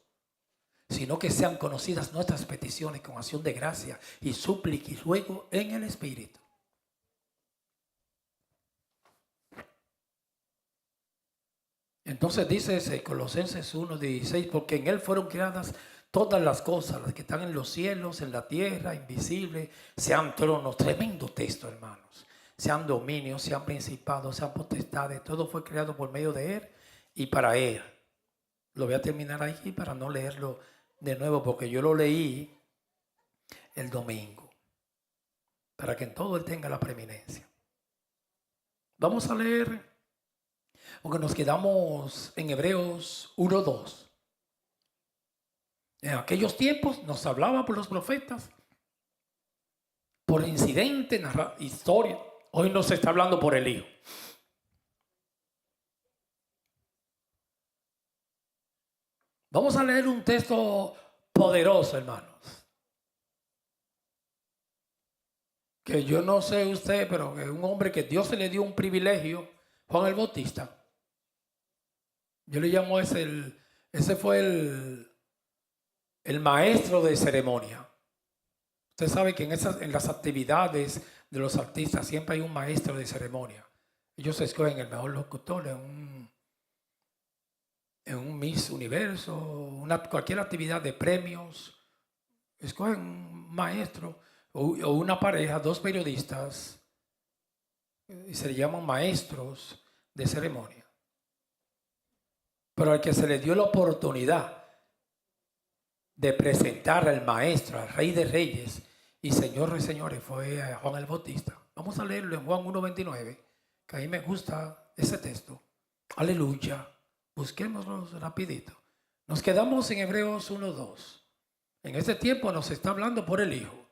sino que sean conocidas nuestras peticiones con acción de gracia y súplica y ruego en el Espíritu. Entonces dice Colosenses 1:16, porque en Él fueron creadas todas las cosas, las que están en los cielos, en la tierra, invisibles, sean tronos, tremendo texto, hermanos, sean dominios, sean principados, sean potestades, todo fue creado por medio de Él y para Él. Lo voy a terminar aquí para no leerlo de nuevo, porque yo lo leí el domingo, para que en todo Él tenga la preeminencia. Vamos a leer, porque nos quedamos en Hebreos 1:2. En aquellos tiempos nos hablaba por los profetas, por incidente, historia. Hoy nos está hablando por el Hijo. Vamos a leer un texto poderoso, hermanos. Que yo no sé usted, pero que un hombre que Dios se le dio un privilegio, Juan el Bautista. Yo le llamo ese fue el maestro de ceremonia. Usted sabe que en las actividades de los artistas siempre hay un maestro de ceremonia. Ellos escogen el mejor locutor en un Miss Universo, cualquier actividad de premios. Escogen un maestro o una pareja, dos periodistas, y se le llaman maestros de ceremonia. Pero al que se le dio la oportunidad de presentar al maestro, al Rey de Reyes y Señor de Señores, fue a Juan el Bautista. Vamos a leerlo en Juan 1:29, que a mí me gusta ese texto. Aleluya. Busquémoslo rapidito. Nos quedamos en Hebreos 1:2. En este tiempo nos está hablando por el Hijo.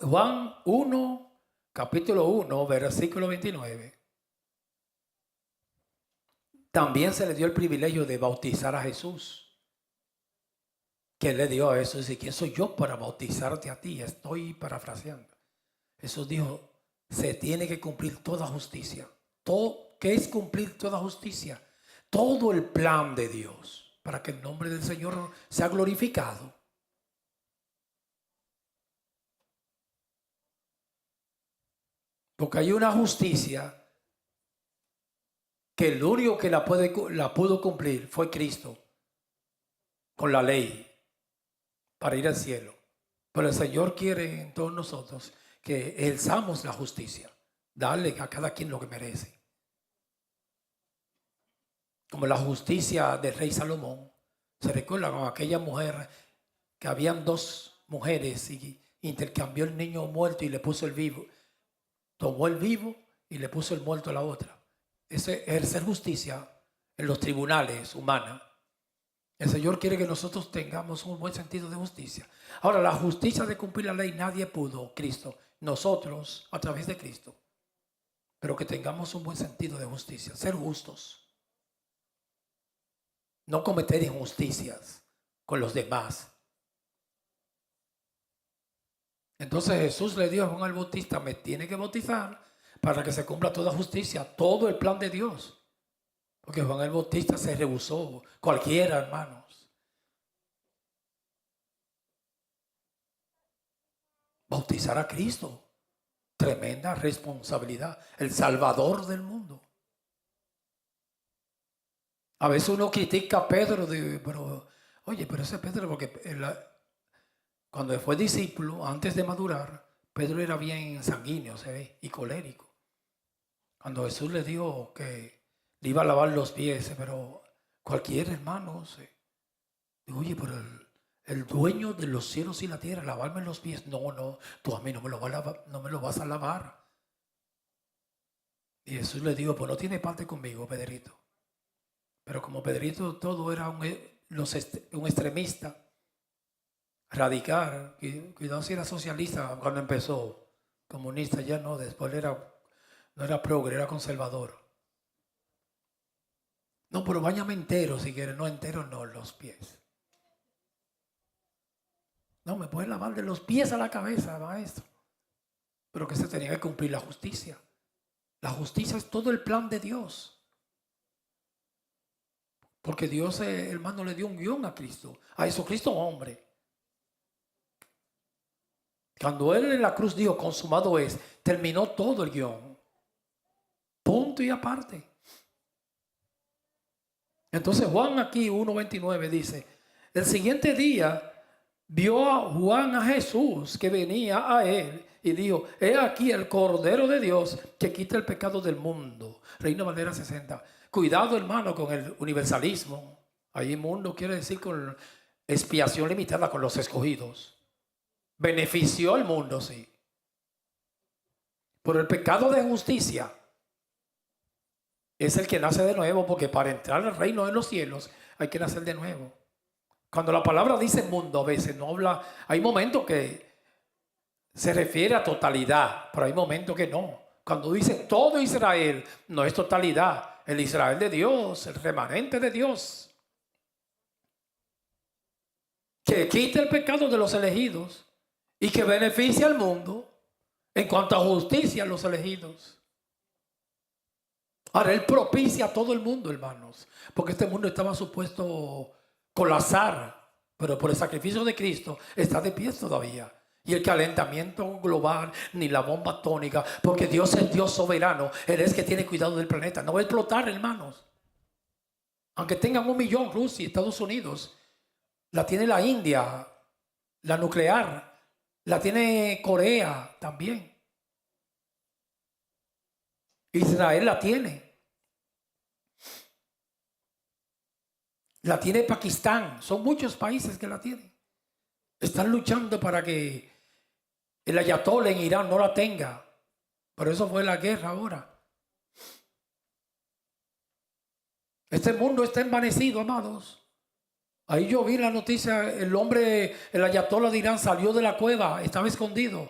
Juan 1, capítulo 1, versículo 29. También se le dio el privilegio de bautizar a Jesús. ¿Quién le dio a Jesús? ¿Y quién soy yo para bautizarte a ti? Estoy parafraseando. Jesús dijo, se tiene que cumplir toda justicia. ¿Qué es cumplir toda justicia? Todo el plan de Dios para que el nombre del Señor sea glorificado. Porque hay una justicia que el único que la pudo cumplir fue Cristo con la ley. para ir al cielo. Pero el Señor quiere en todos nosotros que ejerzamos la justicia, darle a cada quien lo que merece. Como la justicia del rey Salomón. Se recuerda con aquella mujer que habían dos mujeres y intercambió el niño muerto y le puso el vivo. Tomó el vivo y le puso el muerto a la otra. Ese es ejercer justicia en los tribunales humanos. El Señor quiere que nosotros tengamos un buen sentido de justicia. Ahora, la justicia de cumplir la ley nadie pudo, Cristo. Nosotros, a través de Cristo. Pero que tengamos un buen sentido de justicia. Ser justos. No cometer injusticias con los demás. Entonces Jesús le dijo a Juan el Bautista, me tiene que bautizar para que se cumpla toda justicia, todo el plan de Dios. Porque Juan el Bautista se rehusó, cualquiera, hermanos. Bautizar a Cristo, tremenda responsabilidad, el Salvador del mundo. A veces uno critica a Pedro, pero ese Pedro, porque cuando fue discípulo, antes de madurar, Pedro era bien sanguíneo, se ve, y colérico. Cuando Jesús le dijo que le iba a lavar los pies, pero cualquier hermano, dijo, oye, pero el dueño de los cielos y la tierra, lavarme los pies, no, tú a mí no me lo vas a lavar. Y Jesús le dijo, pues no tiene parte conmigo, Pedrito. Pero como Pedrito todo era un extremista, radical, cuidado si era socialista cuando empezó, comunista ya no, después no era progre, era conservador. No, pero báñame entero si quieres, no entero, no, los pies. No, me puedes lavar de los pies a la cabeza, maestro. Pero que se tenía que cumplir la justicia. La justicia es todo el plan de Dios. Porque Dios, hermano, le dio un guión a Cristo. A Jesucristo, hombre. Cuando Él en la cruz dijo, consumado es, terminó todo el guión. Punto y aparte. Entonces Juan aquí 1:29 dice, el siguiente día vio a Juan a Jesús que venía a él y dijo, he aquí el Cordero de Dios que quita el pecado del mundo. Reina Valera 60. Cuidado, hermano, con el universalismo. Ahí mundo quiere decir con expiación limitada con los escogidos. Benefició al mundo, sí. Por el pecado de justicia es el que nace de nuevo, porque para entrar al reino de los cielos hay que nacer de nuevo. Cuando la palabra dice mundo, a veces no habla, hay momentos que se refiere a totalidad, pero hay momentos que no. Cuando dice todo Israel, no es totalidad. El Israel de Dios, el remanente de Dios, que quita el pecado de los elegidos y que beneficia al mundo en cuanto a justicia a los elegidos. Ahora, Él propicia a todo el mundo, hermanos, porque este mundo estaba supuesto colapsar, pero por el sacrificio de Cristo está de pie todavía. Y el calentamiento global, ni la bomba atómica, porque Dios es Dios soberano. Él es que tiene cuidado del planeta. No va a explotar, hermanos. Aunque tengan 1 millón, Rusia y Estados Unidos, la tiene la India, la nuclear, la tiene Corea también. Israel la tiene. La tiene Pakistán. Son muchos países que la tienen. Están luchando para que el ayatollah en Irán no la tenga. Por eso fue la guerra ahora. Este mundo está envanecido, amados. Ahí yo vi la noticia, el ayatollah de Irán salió de la cueva, estaba escondido.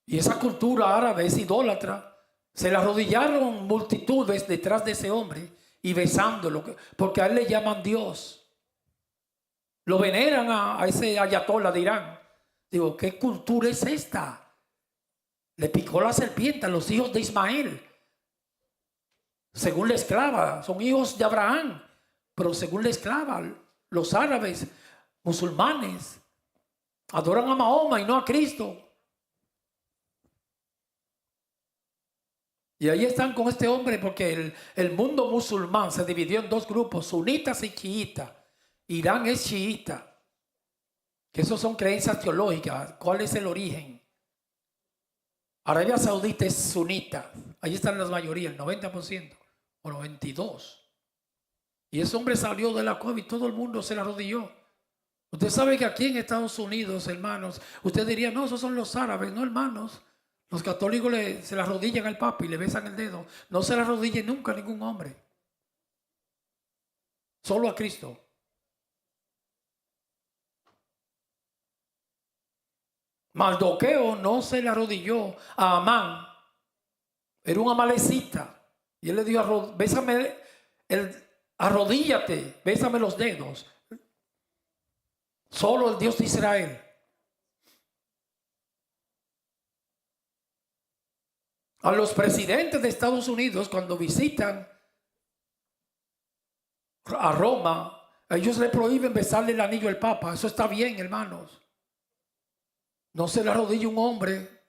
Y esa cultura árabe es idólatra. Se le arrodillaron multitudes detrás de ese hombre y besándolo, porque a él le llaman Dios. Lo veneran a ese ayatollah de Irán. Digo, ¿qué cultura es esta? Le picó la serpiente a los hijos de Ismael. Según la esclava, son hijos de Abraham. Pero según la esclava, los árabes, musulmanes, adoran a Mahoma y no a Cristo. Y ahí están con este hombre porque el mundo musulmán se dividió en dos grupos, sunitas y chiitas. Irán es chiita, que esos son creencias teológicas. ¿Cuál es el origen? Arabia Saudita es sunita. Ahí están las mayorías, el 90% o 92%. Y ese hombre salió de la cueva y todo el mundo se le arrodilló. Usted sabe que aquí en Estados Unidos, hermanos, usted diría, no, esos son los árabes. No, hermanos. Los católicos se le arrodillan al Papa y le besan el dedo. No se le arrodille nunca a ningún hombre. Solo a Cristo. Mardoqueo no se le arrodilló a Amán. Era un amalecita. Y él le dijo, bésame arrodíllate, bésame los dedos. Solo el Dios de Israel. A los presidentes de Estados Unidos, cuando visitan a Roma, a ellos le prohíben besarle el anillo al Papa. Eso está bien, hermanos. No se le arrodilla un hombre.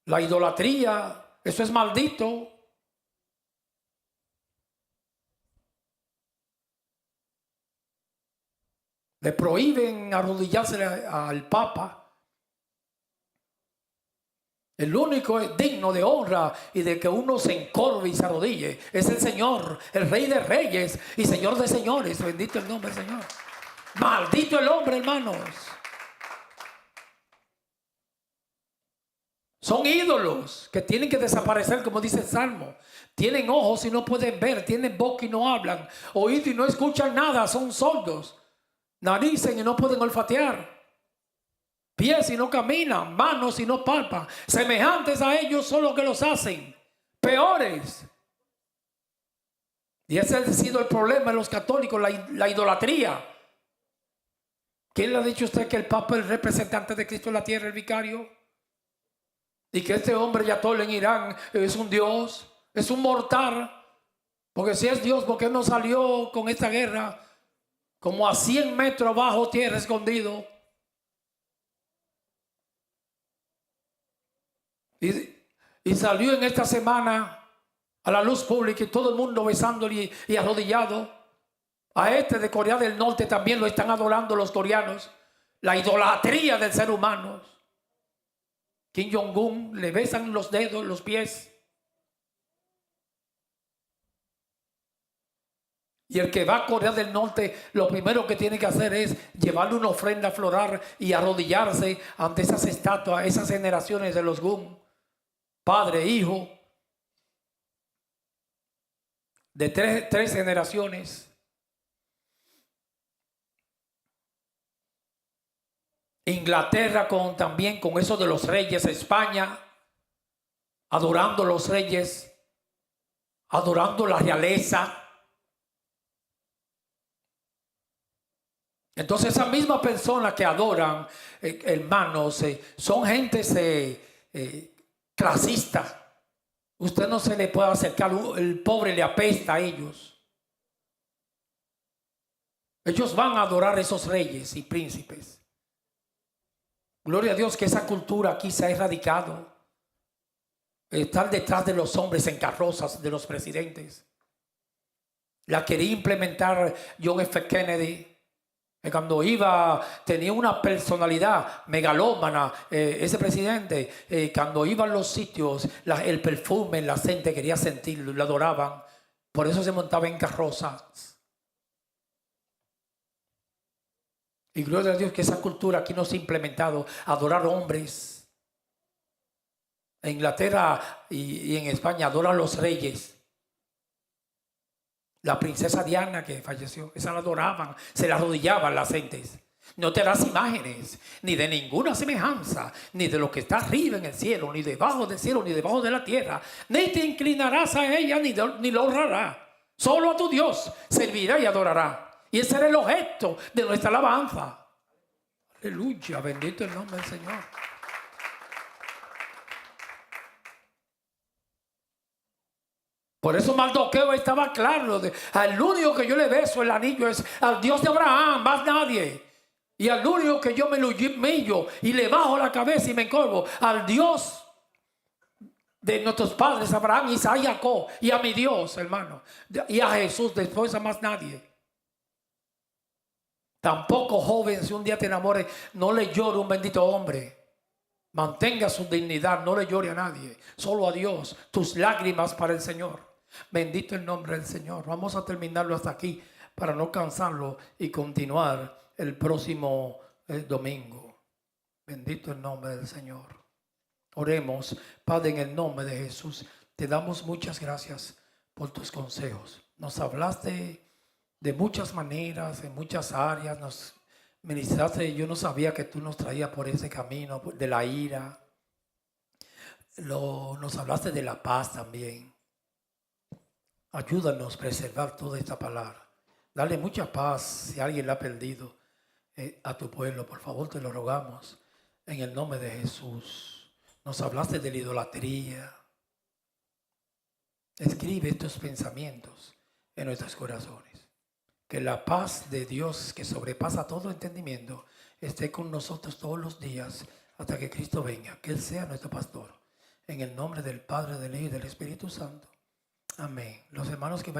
La idolatría, eso es maldito. Le prohíben arrodillarse al Papa. El único digno de honra y de que uno se encorve y se arrodille es el Señor, el Rey de Reyes y Señor de Señores. Bendito el nombre del Señor. Maldito el hombre, hermanos. Son ídolos que tienen que desaparecer, como dice el Salmo. Tienen ojos y no pueden ver, tienen boca y no hablan, oído y no escuchan nada, son sordos. Narices y no pueden olfatear, pies y no caminan, manos y no palpan. Semejantes a ellos son los que los hacen, peores. Y ese ha sido el problema de los católicos, la idolatría. ¿Quién le ha dicho a usted que el Papa es el representante de Cristo en la tierra, el vicario? Y que este hombre Yatol en Irán es un dios, es un mortal. Porque si es Dios, ¿por qué no salió con esta guerra como a 100 metros bajo tierra, escondido? Y salió en esta semana a la luz pública y todo el mundo besándole y arrodillado. A este de Corea del Norte también lo están adorando los coreanos. La idolatría del ser humano. Kim Jong-un le besan los dedos, los pies. Y el que va a Corea del Norte, lo primero que tiene que hacer es llevarle una ofrenda floral y arrodillarse ante esas estatuas, esas generaciones de los Gun, padre, hijo, de tres generaciones. Inglaterra también con eso de los reyes, España adorando a los reyes, adorando la realeza. Entonces esa misma persona que adoran, hermanos, son gentes clasistas. Usted no se le puede acercar, el pobre le apesta a ellos. Ellos van a adorar a esos reyes y príncipes. Gloria a Dios que esa cultura aquí se ha erradicado. Estar detrás de los hombres en carrozas de los presidentes. La quería implementar John F. Kennedy. Cuando tenía una personalidad megalómana, ese presidente, cuando iba a los sitios, el perfume, la gente quería sentirlo, lo adoraban. Por eso se montaba en carrozas. Y gloria a Dios que esa cultura aquí no se ha implementado, adorar hombres. En Inglaterra y en España adoran los reyes. La princesa Diana que falleció, esa la adoraban, se la arrodillaban las gentes. No te das imágenes, ni de ninguna semejanza, ni de lo que está arriba en el cielo, ni debajo del cielo, ni debajo de la tierra. Ni te inclinarás a ella, ni lo honrarás. Solo a tu Dios servirá y adorará. Y ese era el objeto de nuestra alabanza. Aleluya, bendito el nombre del Señor. Por eso Mardoqueo estaba claro. Al único que yo le beso el anillo es al Dios de Abraham, más nadie. Y al único que yo me lo humillo y le bajo la cabeza y me encorvo, al Dios de nuestros padres, Abraham, Isaac y Jacob, y a mi Dios, hermano. Y a Jesús, después a más nadie. Tampoco, joven, si un día te enamores, no le llore a un bendito hombre. Mantenga su dignidad, no le llore a nadie, solo a Dios. Tus lágrimas para el Señor. Bendito el nombre del Señor. Vamos a terminarlo hasta aquí para no cansarlo y continuar el próximo domingo. Bendito el nombre del Señor. Oremos. Padre, en el nombre de Jesús, te damos muchas gracias por tus consejos. Nos hablaste de muchas maneras, en muchas áreas, nos ministraste. Yo no sabía que tú nos traías por ese camino de la ira. Nos hablaste de la paz también. Ayúdanos a preservar toda esta palabra. Dale mucha paz si alguien la ha perdido a tu pueblo. Por favor, te lo rogamos en el nombre de Jesús. Nos hablaste de la idolatría. Escribe estos pensamientos en nuestros corazones. Que la paz de Dios, que sobrepasa todo entendimiento, esté con nosotros todos los días hasta que Cristo venga. Que Él sea nuestro pastor. En el nombre del Padre, del Hijo y del Espíritu Santo. Amén. Los hermanos que